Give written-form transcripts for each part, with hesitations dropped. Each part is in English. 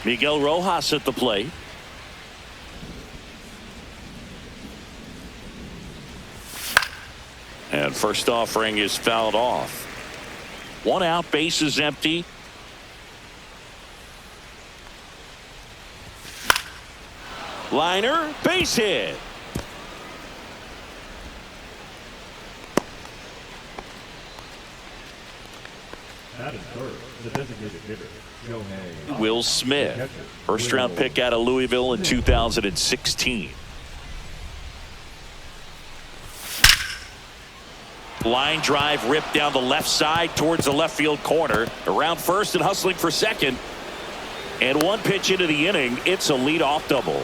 Miguel Rojas at the plate. And first offering is fouled off. 1 out, base is empty. Liner, base hit. At third, the designated hitter, Shohei. Will Smith, first round pick out of Louisville in 2016. Line drive ripped down the left side towards the left field corner. Around first and hustling for second. And 1 pitch into the inning, it's a leadoff double.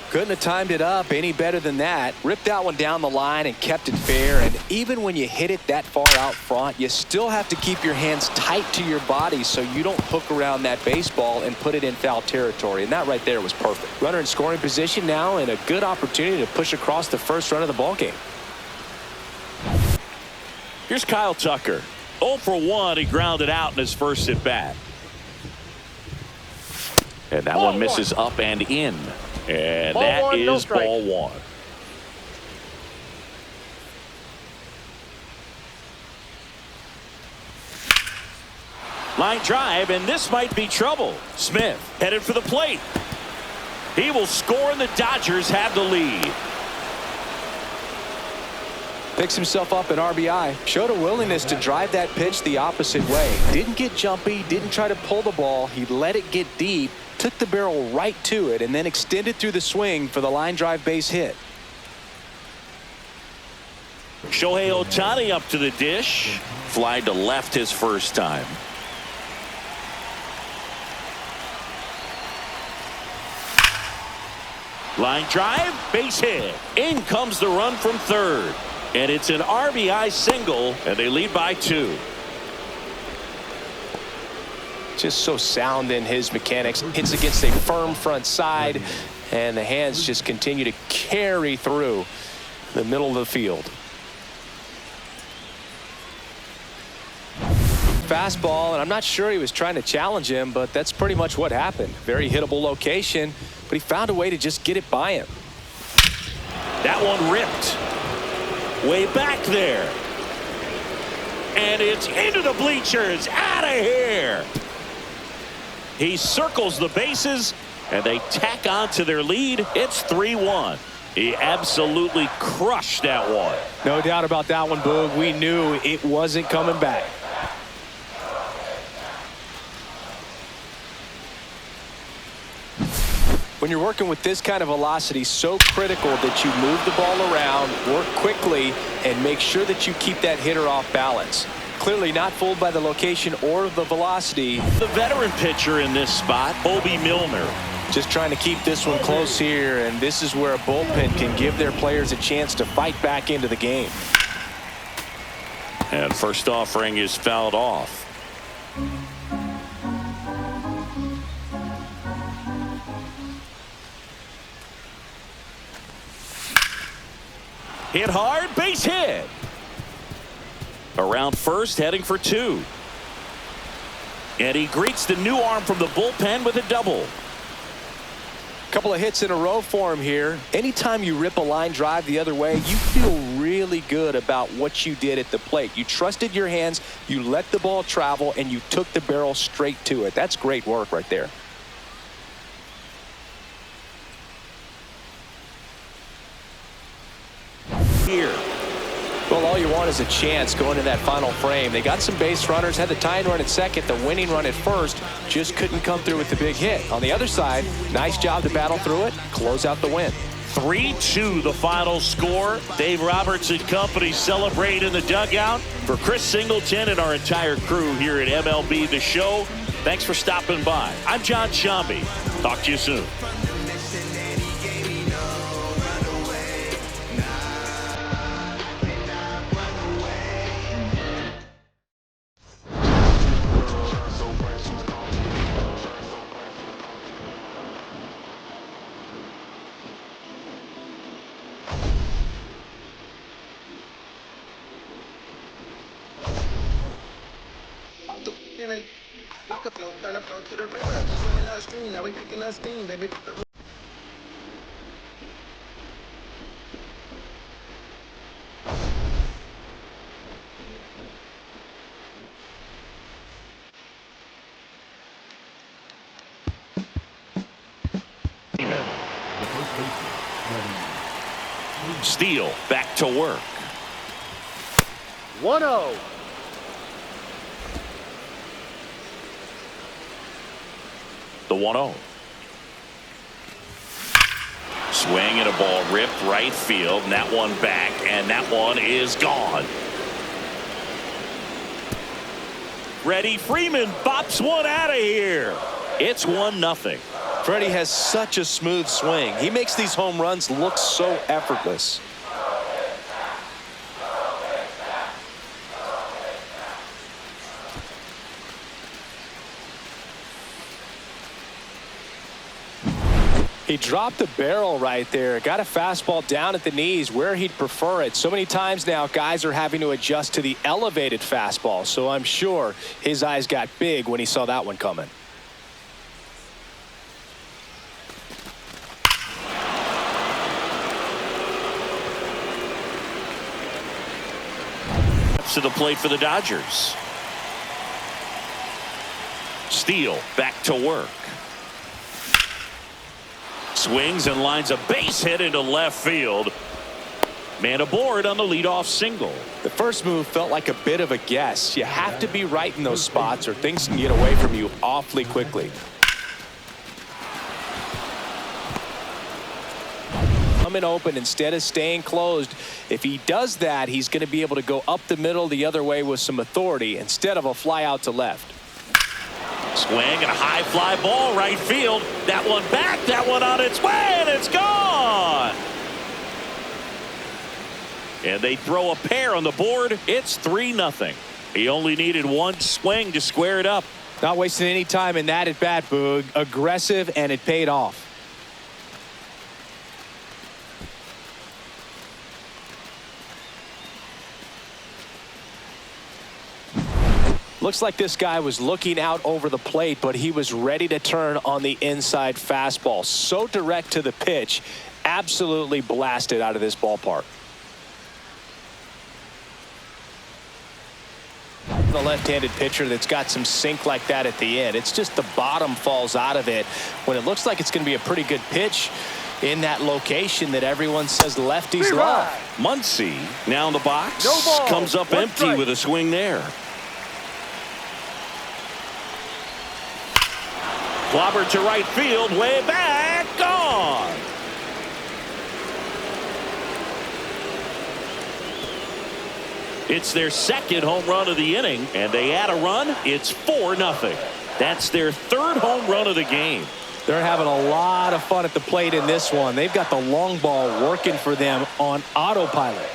Couldn't have timed it up any better than that. Ripped that one down the line and kept it fair. And even when you hit it that far out front, you still have to keep your hands tight to your body so you don't hook around that baseball and put it in foul territory. And that right there was perfect. Runner in scoring position now and a good opportunity to push across the first run of the ballgame. Here's Kyle Tucker. 0 for 1. He grounded out in his first at bat. And that one misses up and in. And that is ball 1. Line drive, and this might be trouble. Smith headed for the plate. He will score, and the Dodgers have the lead. Picks himself up an RBI. Showed a willingness to drive that pitch the opposite way. Didn't get jumpy, didn't try to pull the ball. He let it get deep, took the barrel right to it, and then extended through the swing for the line drive base hit. Shohei Ohtani up to the dish. Fly to left his first time. Line drive, base hit. In comes the run from third. And it's an RBI single, and they lead by 2. Just so sound in his mechanics. Hits against a firm front side, and the hands just continue to carry through the middle of the field. Fastball, and I'm not sure he was trying to challenge him, but that's pretty much what happened. Very hittable location, but he found a way to just get it by him. That one ripped. Way back there. And it's into the bleachers. Out of here. He circles the bases, and they tack on to their lead. It's 3-1. He absolutely crushed that one. No doubt about that one, Boog. We knew it wasn't coming back. When you're working with this kind of velocity, so critical that you move the ball around, work quickly, and make sure that you keep that hitter off balance. Clearly not fooled by the location or the velocity. The veteran pitcher in this spot, Bobby Milner. Just trying to keep this one close here, and this is where a bullpen can give their players a chance to fight back into the game. And first offering is fouled off. Hit hard, base hit. Around first, heading for 2. And he greets the new arm from the bullpen with a double. Couple of hits in a row for him here. Anytime you rip a line drive the other way, you feel really good about what you did at the plate. You trusted your hands, you let the ball travel, and you took the barrel straight to it. That's great work right there. Here. Well, all you want is a chance going in that final frame. They got some base runners, had the tying run at second, the winning run at first, just couldn't come through with the big hit. On the other side, nice job to battle through it, close out the win. 3-2 the final score. Dave Roberts and company celebrate in the dugout. For Chris Singleton and our entire crew here at MLB The Show, thanks for stopping by. I'm John Shambi. Talk to you soon. Look at the that steam. Now we kicking that steam, baby. The first baseman, ready. Steele back to work. 1-0. The 1-0. Swing and a ball ripped right field, and that one back, and that one is gone. Freddie Freeman bops one out of here. It's 1-0. Freddie has such a smooth swing. He makes these home runs look so effortless. He dropped the barrel right there. Got a fastball down at the knees where he'd prefer it. So many times now guys are having to adjust to the elevated fastball. So I'm sure his eyes got big when he saw that one coming. To the plate for the Dodgers. Steele back to work. Swings and lines a base hit into left field. Man aboard on the leadoff single. The first move felt like a bit of a guess. You have to be right in those spots or things can get away from you awfully quickly. Coming open instead of staying closed. If he does that, he's going to be able to go up the middle the other way with some authority instead of a fly out to left. Swing and a high fly ball right field. That one back, that one on its way, and it's gone. And they throw a pair on the board. It's 3-0. He only needed one swing to square it up. Not wasting any time in that at bat, Boog. Aggressive, and it paid off. Looks like this guy was looking out over the plate, but he was ready to turn on the inside fastball. So direct to the pitch, absolutely blasted out of this ballpark. The left-handed pitcher that's got some sink like that at the end. It's just the bottom falls out of it when it looks like it's going to be a pretty good pitch in that location that everyone says lefties love. Muncy now in the box. No ball. Comes up One empty strike. with a swing there. Clobber to right field, way back, gone. It's their second home run of the inning, and they add a run. It's 4-0. That's their third home run of the game. They're having a lot of fun at the plate in this one. They've got the long ball working for them on autopilot.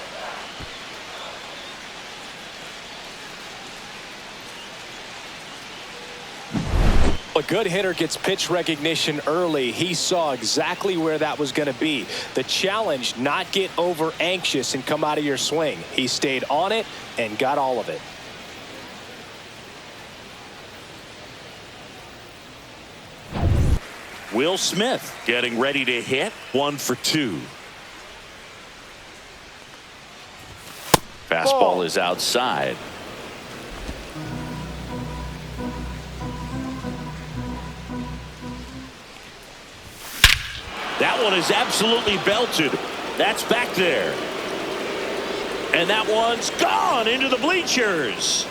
A good hitter gets pitch recognition early. He saw exactly where that was going to be. The challenge, not get over anxious and come out of your swing. He stayed on it and got all of it. Will Smith getting ready to hit. 1 for 2. Fastball is outside. That one is absolutely belted. That's back there. And that one's gone into the bleachers.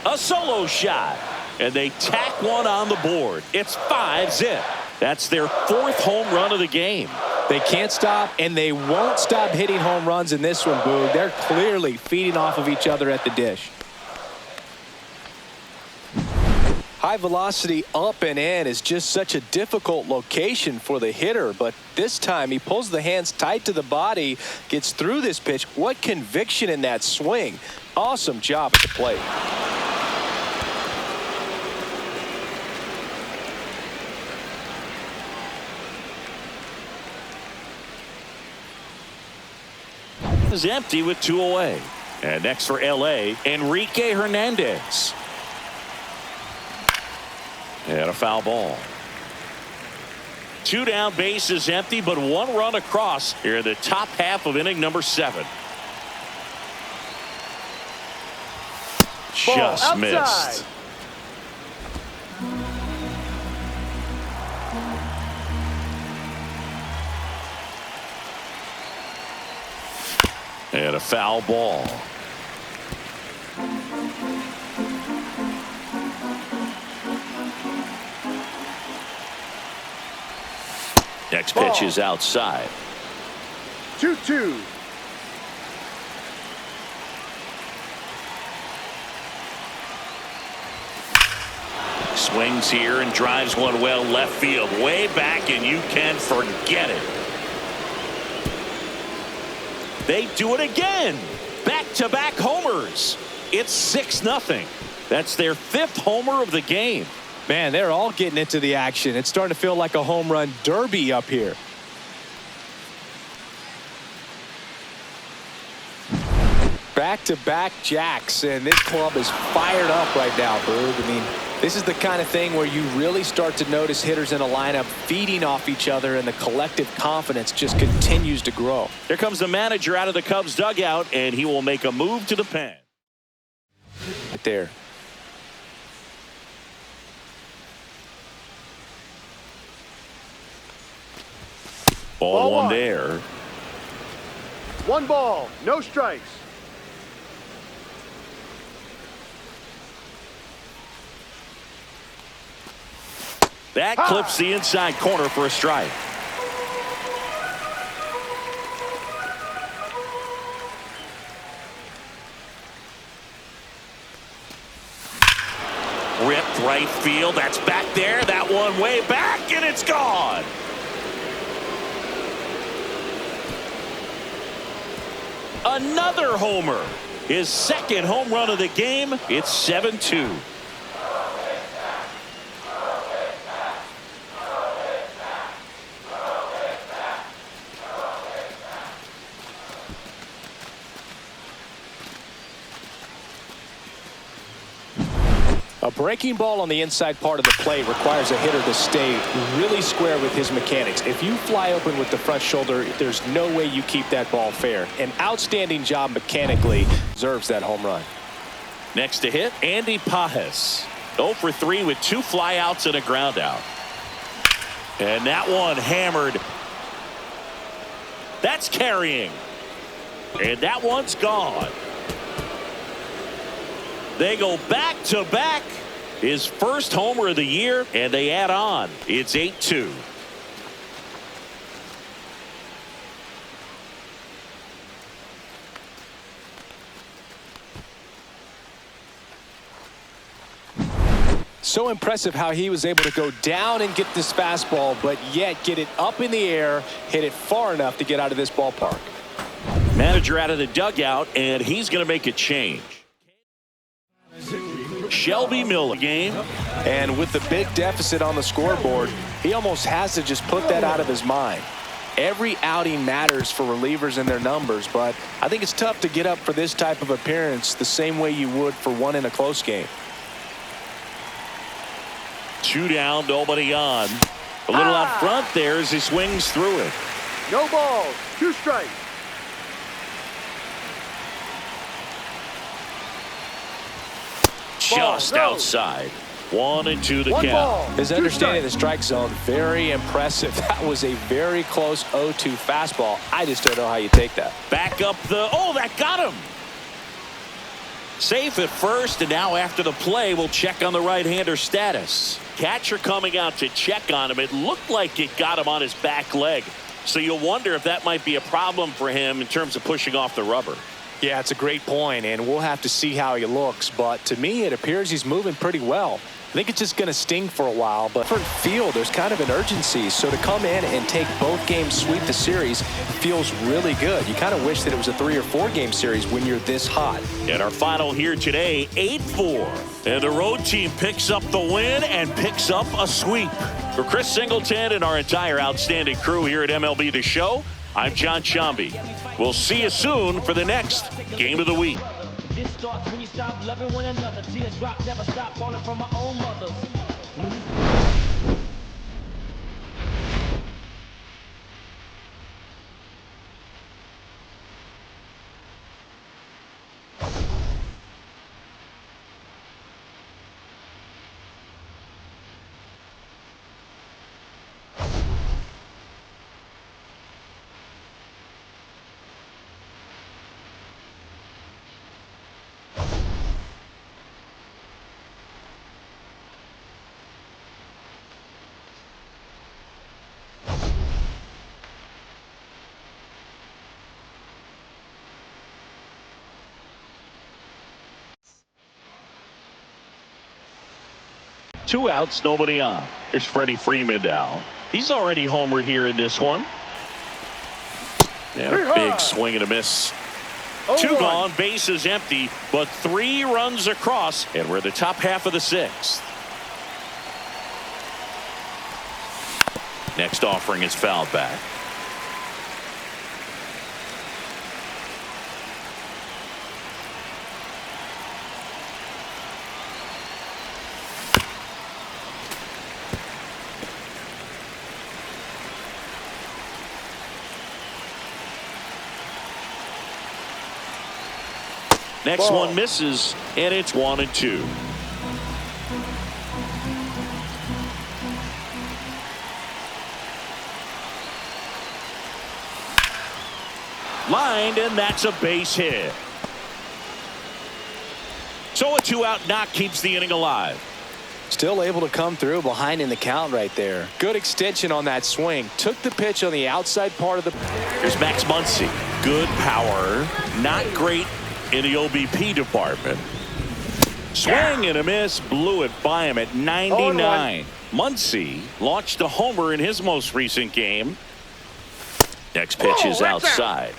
A solo shot. And they tack one on the board. It's 5-0. That's their fourth home run of the game. They can't stop, and they won't stop hitting home runs in this one, Boog. They're clearly feeding off of each other at the dish. High velocity up and in is just such a difficult location for the hitter, but this time he pulls the hands tight to the body, gets through this pitch. What conviction in that swing. Awesome job at the plate. Is empty with 2 away. And next for LA, Enrique Hernandez. And a foul ball. 2 down, bases empty, but 1 run across here in the top half of inning number 7. Just missed. And a foul ball. Next pitch is outside. 2-2. Swings here and drives one well left field, way back, and you can forget it. They do it again. Back-to-back homers. It's 6-0. That's their 5th homer of the game. Man, they're all getting into the action. It's starting to feel like a home run derby up here. Back-to-back jacks, and this club is fired up right now, Boog. I mean, this is the kind of thing where you really start to notice hitters in a lineup feeding off each other, and the collective confidence just continues to grow. Here comes the manager out of the Cubs dugout, and he will make a move to the pen. Right there. Ball one one. there. 1 ball, no strikes. That clips the inside corner for a strike. Ripped right field. That's back there. That one way back, and it's gone. Another homer. His 2nd home run of the game. It's 7-2. A breaking ball on the inside part of the plate requires a hitter to stay really square with his mechanics. If you fly open with the front shoulder, there's no way you keep that ball fair. An outstanding job mechanically deserves that home run. Next to hit, Andy Pages. 0 for 3 with 2 flyouts and a ground out. And that one hammered. That's carrying. And that one's gone. They go back-to-back. His 1st homer of the year, and they add on. It's 8-2. So impressive how he was able to go down and get this fastball, but yet get it up in the air, hit it far enough to get out of this ballpark. Manager out of the dugout, and he's going to make a change. Shelby Miller game. And with the big deficit on the scoreboard, he almost has to just put that out of his mind. Every outing matters for relievers and their numbers, but I think it's tough to get up for this type of appearance the same way you would for one in a close game. 2 down, nobody on. A little out front there as he swings through it. No balls, 2 strikes. Just outside. 1 and 2 the count. His understanding of the strike zone, very impressive. That was a very close 0-2 fastball. I just don't know how you take that. Back up the, oh, that got him. Safe at first, and now after the play, we'll check on the right-hander status. Catcher coming out to check on him. It looked like it got him on his back leg. So you'll wonder if that might be a problem for him in terms of pushing off the rubber. Yeah, it's a great point, and we'll have to see how he looks. But to me, it appears he's moving pretty well. I think it's just going to sting for a while, but for the field, there's kind of an urgency. So to come in and take both games, sweep the series, feels really good. You kind of wish that it was a 3 or 4 game series when you're this hot. And our final here today, 8-4. And the road team picks up the win and picks up a sweep. For Chris Singleton and our entire outstanding crew here at MLB The Show, I'm John Sciambi. We'll see you soon for the next Game of the Week. This starts when you stop loving one another. Tears drop, never stop falling from my own mother. Two outs, nobody on. Here's Freddie Freeman now. He's already homered here in this one. Yeah, big swing and a miss. Two gone, bases empty, but 3 runs across, and we're the top half of the 6th. Next offering is fouled back. Next one misses, and it's 1-2. Lined, and that's a base hit. So a 2-out knock keeps the inning alive. Still able to come through behind in the count right there. Good extension on that swing. Took the pitch on the outside part of the. Here's Max Muncy. Good power, not great in the OBP department. Swing and a miss, blew it by him at 99. Muncy launched a homer in his most recent game. Next pitch is outside.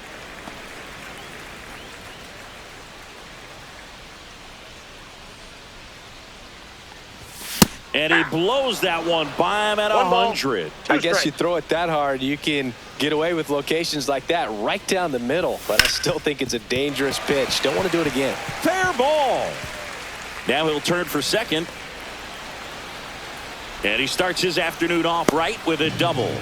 And he blows that one by him at 100. I guess you throw it that hard, you can get away with locations like that right down the middle. But I still think it's a dangerous pitch. Don't want to do it again. Fair ball. Now he'll turn for second. And he starts his afternoon off right with a double.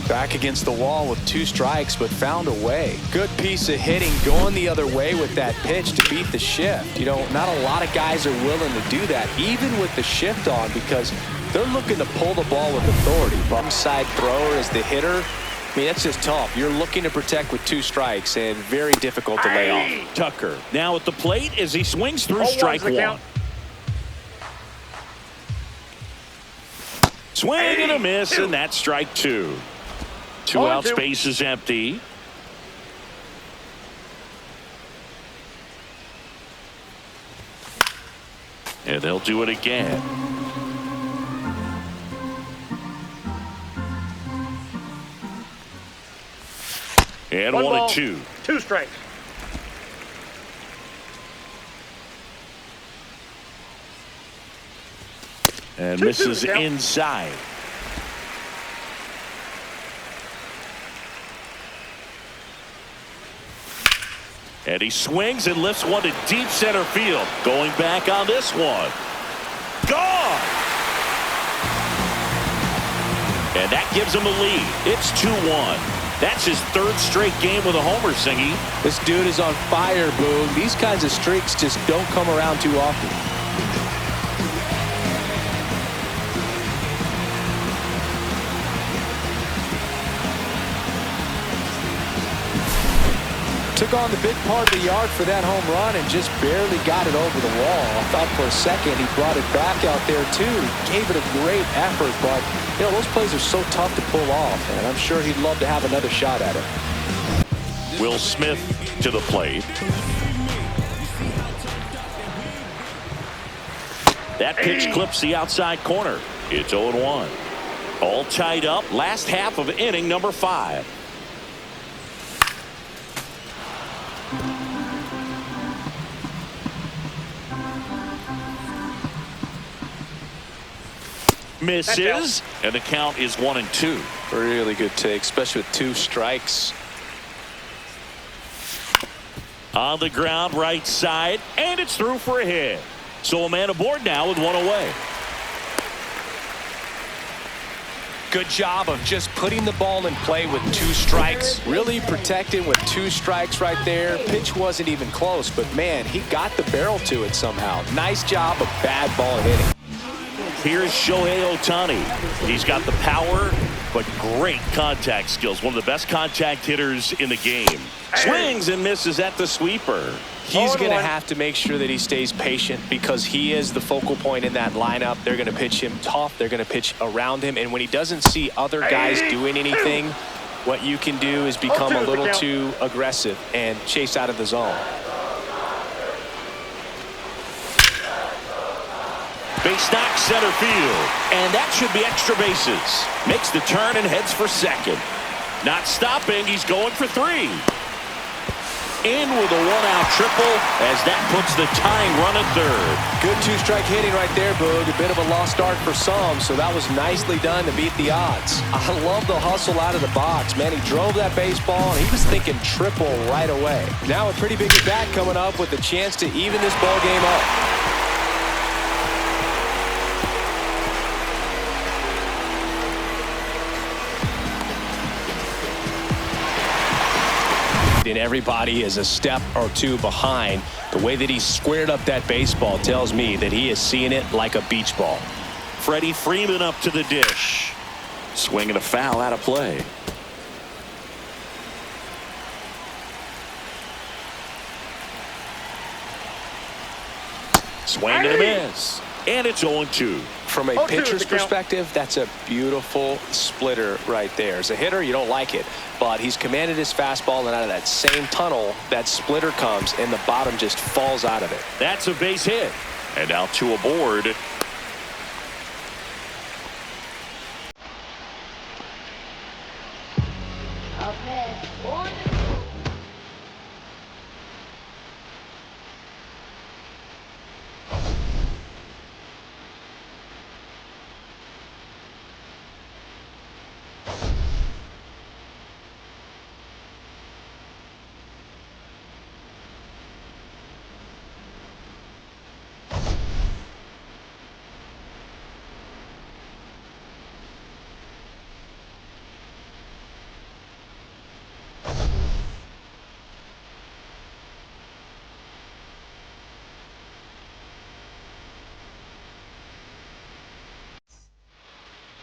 Back against the wall with 2 strikes, but found a way. Good piece of hitting going the other way with that pitch to beat the shift. You know, not a lot of guys are willing to do that, even with the shift on, because they're looking to pull the ball with authority. Bump side thrower is the hitter. I mean, that's just tough. You're looking to protect with 2 strikes and very difficult to lay off. Tucker now at the plate as he swings through strike 1. Swing and a miss, and that's strike 2. 2 out, space is empty. And they'll do it again. And 1-2. 2 strikes. And misses inside. And he swings and lifts one to deep center field. Going back on this one. Gone! And that gives him a lead. It's 2-1. That's his 3rd straight game with a homer, Singy. This dude is on fire, Boog. These kinds of streaks just don't come around too often. Took on the big part of the yard for that home run and just barely got it over the wall. I thought for a second he brought it back out there too. Gave it a great effort, but you know, those plays are so tough to pull off, and I'm sure he'd love to have another shot at it. Will Smith to the plate. That pitch clips the outside corner. It's 0-1. All tied up. Last half of inning number 5. Misses, and the count is 1-2. Really good take, especially with 2 strikes. On the ground, right side, and it's through for a hit. So a man aboard now with 1 away. Good job of just putting the ball in play with 2 strikes. Really protected with 2 strikes right there. Pitch wasn't even close, but man, he got the barrel to it somehow. Nice job of bad ball hitting. Here's Shohei Ohtani. He's got the power, but great contact skills. One of the best contact hitters in the game. Swings and misses at the sweeper. He's going to have to make sure that he stays patient because he is the focal point in that lineup. They're going to pitch him tough. They're going to pitch around him. And when he doesn't see other guys doing anything, what you can do is become a little too aggressive and chase out of the zone. Base knock center field. And that should be extra bases. Makes the turn and heads for second. Not stopping. He's going for 3. In with a 1-out triple as that puts the tying run at third. Good 2-strike hitting right there, Boog. A bit of a lost start for some, so that was nicely done to beat the odds. I love the hustle out of the box. Man, he drove that baseball, and he was thinking triple right away. Now a pretty big at-bat coming up with a chance to even this ball game up. And everybody is a step or 2 behind. The way that he squared up that baseball tells me that he is seeing it like a beach ball. Freddie Freeman up to the dish. Swinging a foul out of play. Swing and a miss. And it's 0-2. From a pitcher's perspective, that's a beautiful splitter right there. As a hitter, you don't like it, but he's commanded his fastball, and out of that same tunnel, that splitter comes, and the bottom just falls out of it. That's a base hit. And now 2 aboard.